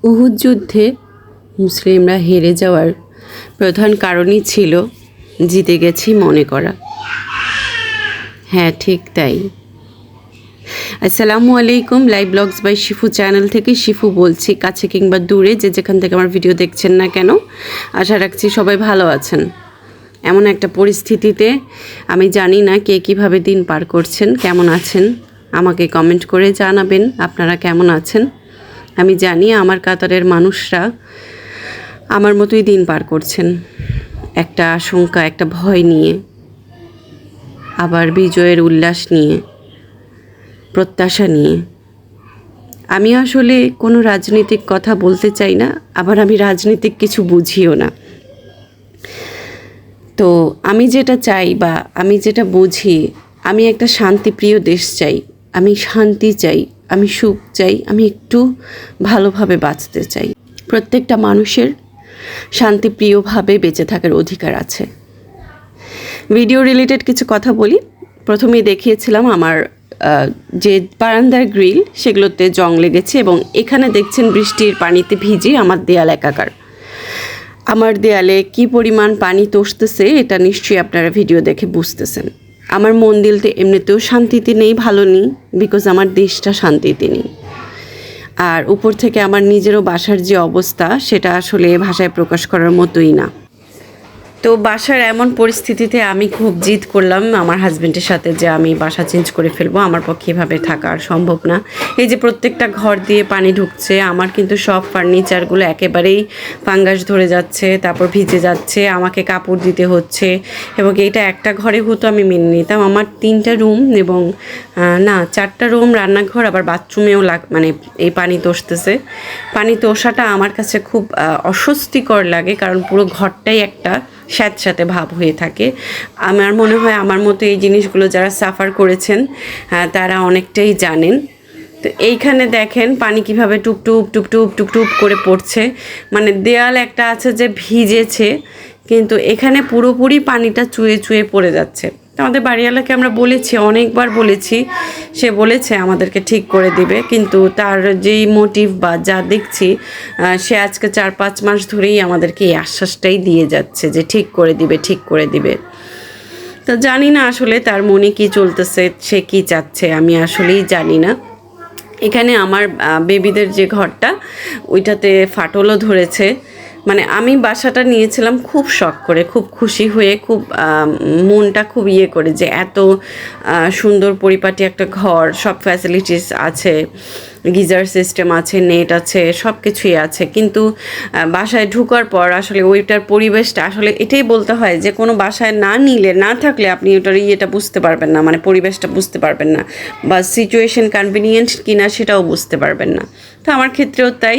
উহুদ যুদ্ধে মুসলিমরা হেরে যাওয়ার প্রধান কারণই ছিল জিতে গেছি মনে করা। হ্যাঁ, ঠিক তাই। আসসালামু আলাইকুম। Live blogs by Shifu channel থেকে শিফু বলছি, কাছে কিংবা দূরে যে যেখান থেকে আমার ভিডিও দেখছেন না কেন, আশা রাখছি সবাই ভালো আছেন। এমন একটা পরিস্থিতিতে আমি জানি না কে কীভাবে দিন পার করছেন, কেমন আছেন, আমাকে কমেন্ট করে জানাবেন আপনারা কেমন আছেন। আমি জানি আমার কাতারের মানুষরা আমার মতোই দিন পার করছেন, একটা আশঙ্কা, একটা ভয় নিয়ে, আবার বিজয়ের উল্লাস নিয়ে, প্রত্যাশা নিয়ে। আমি আসলে কোনো রাজনৈতিক কথা বলতে চাই না, আবার আমি রাজনৈতিক কিছু বুঝিও না। তো আমি যেটা চাই বা আমি যেটা বুঝি, আমি একটা শান্তিপ্রিয় দেশ চাই, আমি শান্তি চাই, আমি সুখ চাই, আমি একটু ভালোভাবে বাঁচতে চাই। প্রত্যেকটা মানুষের শান্তিপ্রিয়ভাবে বেঁচে থাকার অধিকার আছে। ভিডিও রিলেটেড কিছু কথা বলি। প্রথমেই দেখিয়েছিলাম আমার যে বারান্দার গ্রিল, সেগুলোতে জং লেগেছে এবং এখানে দেখছেন বৃষ্টির পানিতে ভিজে আমার দেয়াল একাকার। আমার দেয়ালে কি পরিমাণ পানি তোষতেছে এটা নিশ্চয়ই আপনারা ভিডিও দেখে বুঝতেছেন। আমার মন দিলতে এমনিতেও শান্তিতে নেই, ভালো নেই, বিকজ আমার দেশটা শান্তিতে নেই। আর উপর থেকে আমার নিজেরও বাসার যে অবস্থা, সেটা আসলে ভাষায় প্রকাশ করার মতোই না। তো বাসার এমন পরিস্থিতিতে আমি খুব জিদ করলাম আমার হাজব্যান্ডের সাথে যে আমি বাসা চেঞ্জ করে ফেলবো, আমার পক্ষে এভাবে থাকা আর সম্ভব না। এই যে প্রত্যেকটা ঘর দিয়ে পানি ঢুকছে, আমার কিন্তু সব ফার্নিচারগুলো একেবারেই ফাঙ্গাস ধরে যাচ্ছে, তারপর ভিজে যাচ্ছে, আমাকে কাপড় দিতে হচ্ছে। এবং এইটা একটা ঘরে হতো আমি মেনে নিতাম, আমার 3টা রুম এবং 4টা রুম, রান্নাঘর, আবার বাথরুমেও মানে এই পানি তোষতেছে। পানি তোষাটা আমার কাছে খুব অস্বস্তিকর লাগে, কারণ পুরো ঘরটাই একটা স্যাঁতস্যাঁতে ভাব হয়ে থাকে। আমার মনে হয় আমার মতো এই জিনিসগুলো যারা সাফার করেছেন তারা অনেকটাই জানেন। তো এইখানে দেখেন পানি কিভাবে টুপটুপ টুপটুপ টুপটুপ করে পড়ছে, মানে দেয়াল একটা আছে যে ভিজেছে, কিন্তু এখানে পুরোপুরি পানিটা চুয়ে চুয়ে পড়ে যাচ্ছে। আমাদের বাড়িওয়ালাকে আমরা বলেছি, অনেকবার বলেছি, সে বলেছে আমাদেরকে ঠিক করে দিবে, কিন্তু তার যেই মোটিভ বা যা দেখছি, সে আজকে 4-5 মাস ধরেই আমাদেরকে এই আশ্বাসটাই দিয়ে যাচ্ছে যে ঠিক করে দিবে, ঠিক করে দিবে। তো জানি না আসলে তার মনে কি চলতেছে, সে কি চাচ্ছে, আমি আসলেই জানি না। এখানে আমার বেবিদের যে ঘরটা, ওইটাতে ফাটলও ধরেছে। মানে আমি বাসাটা নিয়েছিলাম খুব শখ করে, খুব খুশি হয়ে, খুব মনটা খুব করে যে এত সুন্দর পরিপাটি একটা ঘর, সব ফ্যাসিলিটিস আছে, গিজার সিস্টেম আছে, নেট আছে, সব কিছুই আছে। কিন্তু বাসায় ঢোকার পর আসলে ওইটার পরিবেশটা, আসলে এটাই বলতে হয় যে কোনো বাসায় না নিলে, না থাকলে আপনি ওটার ইয়েটা বুঝতে পারবেন না, মানে পরিবেশটা বুঝতে পারবেন না, বা সিচুয়েশন কনভিনিয়েন্ট কিনা সেটাও বুঝতে পারবেন না। তো আমার ক্ষেত্রেও তাই।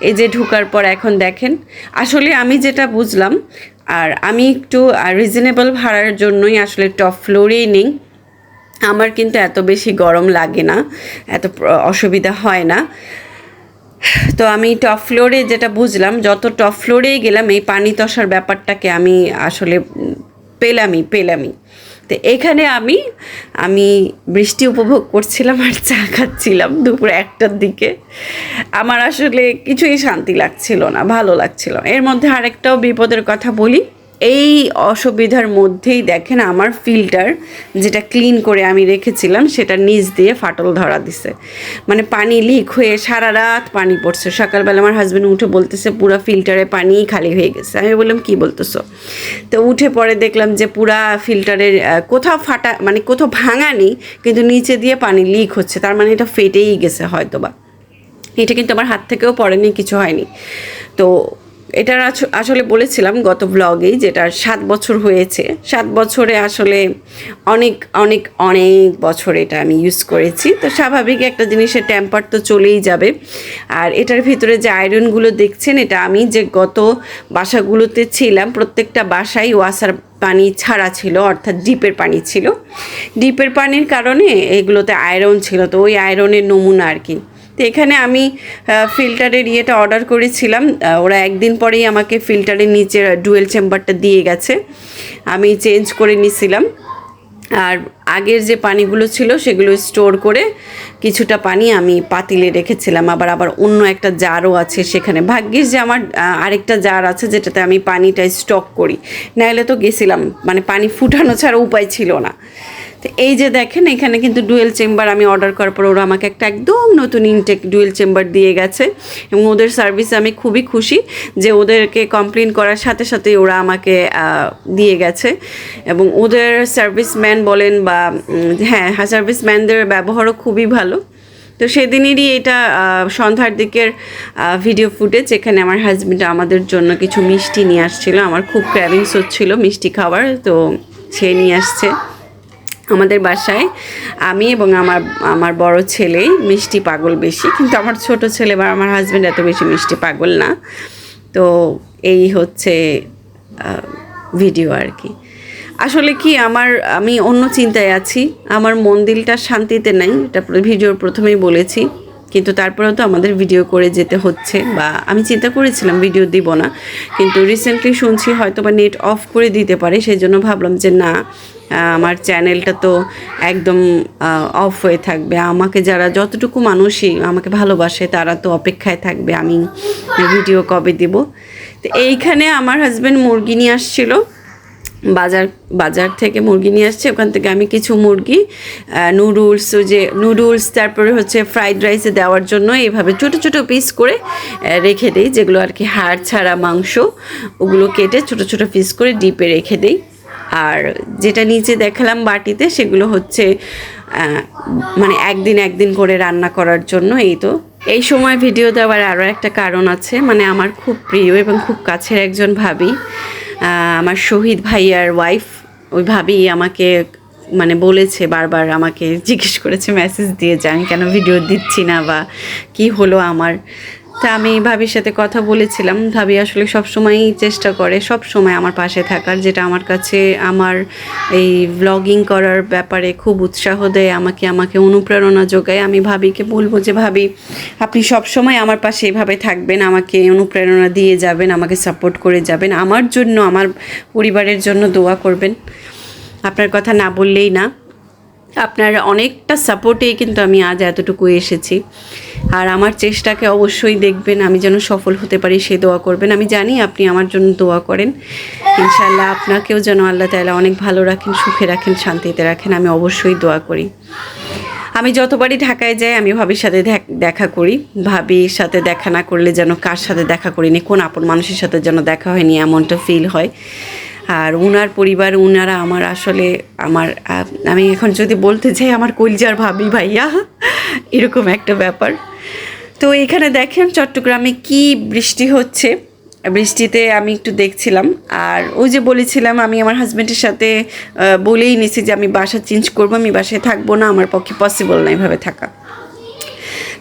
এই যে ঢোকার পর এখন দেখেন, আসলে আমি যেটা বুঝলাম, আর আমি একটু রিজনেবল ভাড়ার জন্যই আসলে টপ ফ্লোরেই নেই। আমার কিন্তু এত বেশি গরম লাগে না, এত অসুবিধা হয় না। তো আমি টপ ফ্লোরে যেটা বুঝলাম, যত টপ ফ্লোরেই গেলাম এই পানি তসার ব্যাপারটাকে আমি আসলে পেলামই। তো এখানে আমি বৃষ্টি উপভোগ করছিলাম আর চা খাচ্ছিলাম দুপুর 1টার দিকে। আমার আসলে কিছুই শান্তি লাগছিল না, ভালো লাগছিল। এর মধ্যে আরেকটাও বিপদের কথা বলি। এই অসুবিধার মধ্যেই দেখেন আমার ফিল্টার যেটা ক্লিন করে আমি রেখেছিলাম, সেটা নিচ দিয়ে ফাটল ধরা দিছে, মানে পানি লিক হয়ে সারা রাত পানি পড়ছে। সকালবেলা আমার হাজব্যান্ড উঠে বলতেছে পুরা ফিল্টারে পানি খালি হয়ে গেছে। আমি বললাম কি বলতেছো? তো উঠে পরে দেখলাম যে পুরা ফিল্টারের কোথাও ফাটা, মানে কোথাও ভাঙা নেই, কিন্তু নিচে দিয়ে পানি লিক হচ্ছে, তার মানে এটা ফেটেই গেছে হয়তো বা। এটা কিন্তু আমার হাত থেকেও পড়েনি, কিছু হয়নি। তো এটার আসলে বলেছিলাম গত ব্লগেই, যেটা 7 বছর হয়েছে। 7 বছরে আসলে অনেক অনেক অনেক বছর এটা আমি ইউজ করেছি। তো স্বাভাবিক একটা জিনিসের টেম্পার তো চলেই যাবে। আর এটার ভিতরে যে আয়রনগুলো দেখছেন, এটা আমি যে গত বাসাগুলোতে ছিলাম প্রত্যেকটা বাসায় ওয়াসার পানি ছাড়া ছিল, অর্থাৎ ডিপের পানি ছিল। ডিপের পানির কারণে এগুলোতে আয়রন ছিল, তো ওই আয়রনের নমুনা আর কি। তো এখানে আমি ফিল্টারের ইয়েটা অর্ডার করেছিলাম, ওরা একদিন পরেই আমাকে ফিল্টারের নিচে ডুয়েল চেম্বারটা দিয়ে গেছে, আমি চেঞ্জ করে নিয়েছিলাম। আর আগের যে পানিগুলো ছিল সেগুলো স্টোর করে কিছুটা পানি আমি পাতিলে রেখেছিলাম, আবার অন্য একটা জারও আছে সেখানে। ভাগ্যিস যে আমার আরেকটা জার আছে যেটাতে আমি পানিটা স্টক করি, নাহলে তো গেছিলাম, মানে পানি ফুটানো ছাড়া উপায় ছিল না। তো এই যে দেখেন এখানে কিন্তু ডুয়েল চেম্বার আমি অর্ডার করার পর ওরা আমাকে একটা একদম নতুন ইনটেক ডুয়েল চেম্বার দিয়ে গেছে, এবং ওদের সার্ভিসে আমি খুবই খুশি যে ওদেরকে কমপ্লেন করার সাথে সাথে ওরা আমাকে দিয়ে গেছে। এবং ওদের সার্ভিসম্যান বলেন বা হ্যাঁ সার্ভিসম্যানদের ব্যবহারও খুবই ভালো। তো সেদিনেরই এটা সন্ধ্যার দিকের ভিডিও ফুটেজ, এখানে আমার হাজব্যান্ড আমাদের জন্য কিছু মিষ্টি নিয়ে আসছিলো। আমার খুব ক্র্যাভিংস হচ্ছিল মিষ্টি খাবার, তো সে নিয়ে আসছে আমাদের বাসায়। আমি এবং আমার বড় ছেলেই মিষ্টি পাগল বেশি, কিন্তু আমার ছোট ছেলে বা আমার হাজব্যান্ড এত বেশি মিষ্টি পাগল না। তো এই হচ্ছে ভিডিও আর কি। আসলে কি আমি অন্য চিন্তায় আছি, আমার মন দিলটা শান্তিতে নাই, এটা ভিডিওর প্রথমেই বলেছি। কিন্তু তারপরেও তো আমাদের ভিডিও করে যেতে হচ্ছে, বা আমি চিন্তা করেছিলাম ভিডিও দিব না, কিন্তু রিসেন্টলি শুনছি হয়তো বা নেট অফ করে দিতে পারে, সেই জন্য ভাবলাম যে না, আমার চ্যানেলটা তো একদম অফ হয়ে থাকবে। আমাকে যারা যতটুকু মানুষই আমাকে ভালোবাসে তারা তো অপেক্ষায় থাকবে আমি ভিডিও কবে দিব। তো এইখানে আমার হাজব্যান্ড মুরগি নিয়ে আসছিলো, বাজার থেকে মুরগি নিয়ে আসছে। ওখান থেকে আমি কিছু মুরগি নুডলস তারপরে হচ্ছে ফ্রাইড রাইসে দেওয়ার জন্য এইভাবে ছোটো ছোটো পিস করে রেখে দিই, যেগুলো আর কি হাড় ছাড়া মাংস, ওগুলো কেটে ছোটো ছোটো পিস করে ডিপে রেখে দিই। আর যেটা নিচে দেখালাম বাটিতে, সেগুলো হচ্ছে মানে একদিন করে রান্না করার জন্য। এই সময় ভিডিও দেওয়ার আরও একটা কারণ আছে, মানে আমার খুব প্রিয় এবং খুব কাছের একজন ভাবি, আমার শহীদ ভাইয়ার ওয়াইফ, ওই ভাবি আমাকে মানে বলেছে, বারবার আমাকে জিজ্ঞেস করেছে, মেসেজ দিয়ে যে আমি কেন ভিডিও দিচ্ছি না বা কি হলো আমার। তা আমি ভাবির সাথে কথা বলেছিলাম, ভাবি আসলে সবসময়ই চেষ্টা করে সব সময় আমার পাশে থাকার, যেটা আমার কাছে আমার এই ব্লগিং করার ব্যাপারে খুব উৎসাহ দেয়, আমাকে অনুপ্রেরণা যোগায়। আমি ভাবিকে বলবো যে ভাবি, আপনি সবসময় আমার পাশে এভাবে থাকবেন, আমাকে অনুপ্রেরণা দিয়ে যাবেন, আমাকে সাপোর্ট করে যাবেন, আমার জন্য আমার পরিবারের জন্য দোয়া করবেন। আপনার কথা না বললেই না, আপনার অনেকটা সাপোর্টেই কিন্তু আমি আজ এতটুকু এসেছি। আর আমার চেষ্টাকে অবশ্যই দেখবেন, আমি যেন সফল হতে পারি সে দোয়া করবেন। আমি জানি আপনি আমার জন্য দোয়া করেন, ইনশাআল্লাহ আপনাকেও যেন আল্লাহ তাআলা অনেক ভালো রাখেন, সুখে রাখেন, শান্তিতে রাখেন, আমি অবশ্যই দোয়া করি। আমি যতবারই ঢাকায় যাই আমি ভাবির সাথে দেখা করি, ভাবির সাথে দেখা না করলে যেন কার সাথে দেখা করিনি, কোন আপন মানুষের সাথে যেন দেখা হয়নি এমনটা ফিল হয়। আর উনার পরিবার, উনারা আমার আসলে আমি এখন যদি বলতে চাই আমার কলজার ভাবি ভাইয়া, এরকম একটা ব্যাপার। তো এখানে দেখেন চট্টগ্রামে কি বৃষ্টি হচ্ছে, বৃষ্টিতে আমি একটু দেখছিলাম। আর ওই যে বলেছিলাম আমি আমার হাজব্যান্ডের সাথে বলেই নিছি যে আমি বাসা চেঞ্জ করবো, আমি বাসায় থাকবো না, আমার পক্ষে পসিবল না এভাবে থাকা।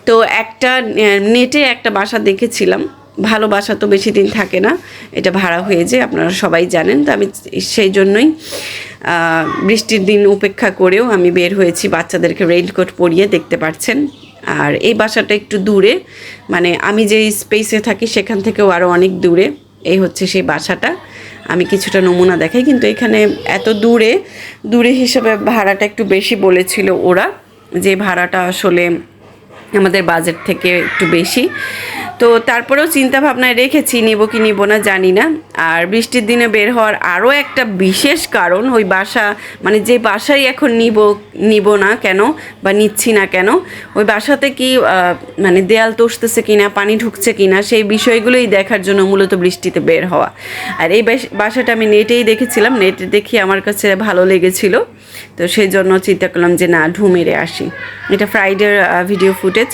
তো একটা নেটে একটা বাসা দেখেছিলাম, ভালো বাসা তো বেশি দিন থাকে না, এটা ভাড়া হয়ে যায়, আপনারা সবাই জানেন। তো আমি সেই জন্যই বৃষ্টির দিন উপেক্ষা করেও আমি বের হয়েছি, বাচ্চাদেরকে রেইনকোট পরিয়ে, দেখতে পাচ্ছেন। আর এই বাসাটা একটু দূরে, মানে আমি যেই স্পেসে থাকি সেখান থেকেও আরও অনেক দূরে। এই হচ্ছে সেই বাসাটা, আমি কিছুটা নমুনা দেখাই। কিন্তু এখানে এত দূরে হিসেবে ভাড়াটা একটু বেশি বলেছিল ওরা, যে ভাড়াটা আসলে আমাদের বাজেট থেকে একটু বেশি। তো তারপরেও চিন্তা ভাবনায় রেখেছি নিব কি নিব না জানি না। আর বৃষ্টির দিনে বের হওয়ার আরও একটা বিশেষ কারণ, ওই বাসা মানে যে বাসায় এখন নিব না কেন বা নিচ্ছি না কেন, ওই বাসাতে কি মানে দেয়াল তসতেছে কিনা, পানি ঢুকছে কিনা, সেই বিষয়গুলোই দেখার জন্য মূলত বৃষ্টিতে বের হওয়া। আর এই বাসাটা আমি নেটেই দেখেছিলাম, নেটে দেখি আমার কাছে ভালো লেগেছিল, তো সেই জন্য চিন্তা করলাম যে না, ঢু মেরে আসি। এটা ফ্রাইডের ভিডিও ফুটেজ।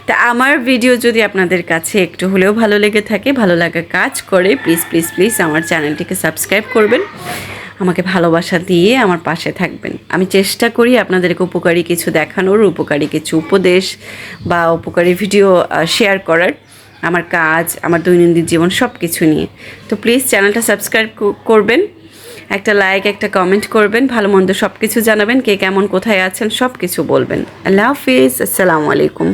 তা আমার ভিডিও যদি আপনাদের কাছে একটু হলেও ভালো লেগে থাকে, ভালো লাগা কাজ করে, প্লিজ প্লিজ প্লিজ আমার চ্যানেলটিকে সাবস্ক্রাইব করবেন, আমাকে ভালোবাসা দিয়ে আমার পাশে থাকবেন। আমি চেষ্টা করি আপনাদেরকে উপকারী কিছু দেখানোর, উপকারী কিছু উপদেশ বা উপকারী ভিডিও শেয়ার করার, আমার কাজ, আমার দৈনন্দিন জীবন সব কিছু নিয়ে। তো প্লিজ চ্যানেলটা সাবস্ক্রাইব করবেন, একটা লাইক, একটা কমেন্ট করবেন, ভালো মন্দ সব কিছু জানাবেন, কে কেমন কোথায় আছেন সব কিছু বলবেন। আল্লাহ হাফিজ, আসসালামু আলাইকুম।